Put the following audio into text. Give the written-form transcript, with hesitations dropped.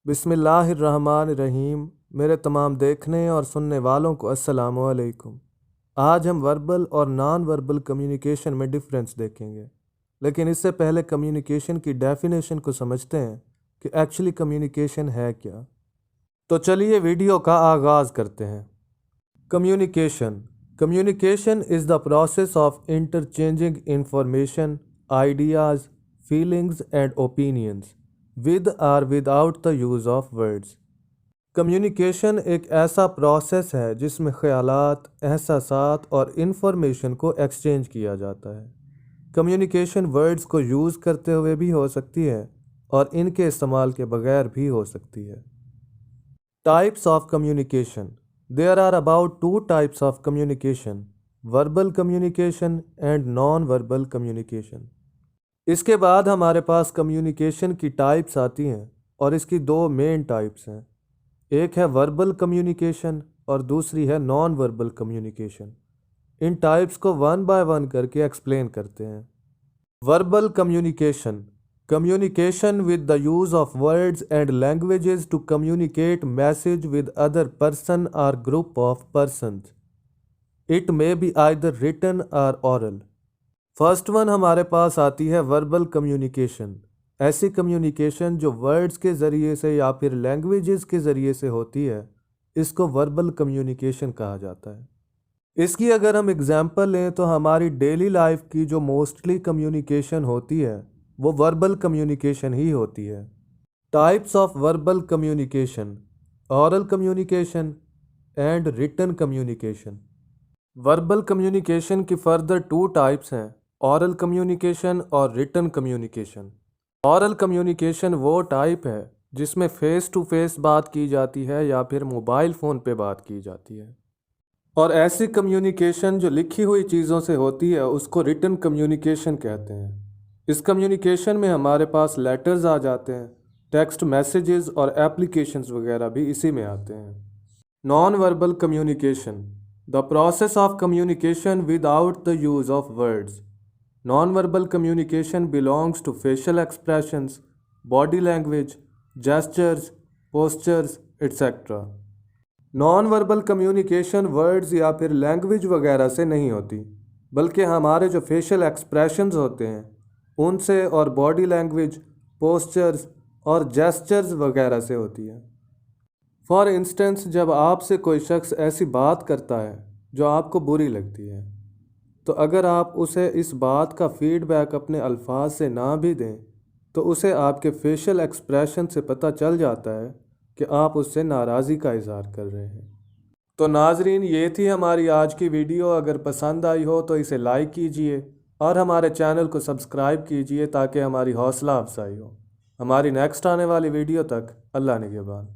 बिस्मिल्लाहिर्रहमानिर्रहीम। मेरे तमाम देखने और सुनने वालों को अस्सलाम वालेकुम। आज हम वर्बल और नॉन वर्बल कम्युनिकेशन में डिफरेंस देखेंगे, लेकिन इससे पहले कम्युनिकेशन की डेफिनेशन को समझते हैं कि एक्चुअली कम्युनिकेशन है क्या। तो चलिए वीडियो का आगाज़ करते हैं। Communication is the process of interchanging information, ideas, feelings and opinions with or without the use of words। Communication एक ऐसा प्रोसेस है जिसमें ख़यालात, एहसासात और इन्फॉर्मेशन को एक्सचेंज किया जाता है। कम्युनिकेशन वर्ड्स को यूज़ करते हुए भी हो सकती है और इनके इस्तेमाल के बगैर भी हो सकती है। Types of communication. There are about 2 types of communication, verbal communication and non verbal communication. इसके बाद हमारे पास कम्युनिकेशन की टाइप्स आती हैं और इसकी 2 मेन टाइप्स हैं। एक है वर्बल कम्युनिकेशन और दूसरी है नॉन वर्बल कम्युनिकेशन। इन टाइप्स को वन बाय वन करके एक्सप्लेन करते हैं। Verbal communication with the use of words and languages to communicate message with other person or group of persons. It may be either written or oral. First one हमारे पास आती है verbal communication. ऐसी communication जो words के ज़रिए से या फिर लैंग्वेजेस के ज़रिए से होती है, इसको वर्बल कम्युनिकेशन कहा जाता है। इसकी अगर हम एग्जांपल लें तो हमारी डेली लाइफ की जो मोस्टली कम्युनिकेशन होती है वो वर्बल कम्युनिकेशन ही होती है। Types of verbal communication: oral communication and written communication. Verbal communication की फर्दर 2 टाइप्स हैं, ओरल कम्युनिकेशन और रिटन कम्युनिकेशन। ओरल कम्युनिकेशन वो टाइप है जिसमें फ़ेस टू फेस बात की जाती है या फिर मोबाइल फ़ोन पे बात की जाती है। और ऐसी कम्युनिकेशन जो लिखी हुई चीज़ों से होती है उसको रिटन कम्युनिकेशन कहते हैं। इस कम्युनिकेशन में हमारे पास लेटर्स आ जाते हैं, टेक्स्ट मैसेजेस और एप्लीकेशंस वगैरह भी इसी में आते हैं। Non verbal communication: the process of communication without the use of words. Non-verbal communication belongs to facial expressions, body language, gestures, postures, etc. Non-verbal communication words या फिर लैंग्वेज वगैरह से नहीं होती, बल्कि हमारे जो फेशियल एक्सप्रेशंस होते हैं उनसे और बॉडी लैंग्वेज, पोस्चर्स और जेस्चर्स वगैरह से होती है। फॉर इंस्टेंस, जब आपसे कोई शख्स ऐसी बात करता है जो आपको बुरी लगती है, तो अगर आप उसे इस बात का फीडबैक अपने अल्फाज से ना भी दें तो उसे आपके फेशियल एक्सप्रेशन से पता चल जाता है कि आप उससे नाराज़ी का इज़हार कर रहे हैं। तो नाजरीन, ये थी हमारी आज की वीडियो। अगर पसंद आई हो तो इसे लाइक कीजिए और हमारे चैनल को सब्सक्राइब कीजिए ताकि हमारी हौसला अफजाई हो। हमारी नेक्स्ट आने वाली वीडियो तक अल्लाह निगहबान।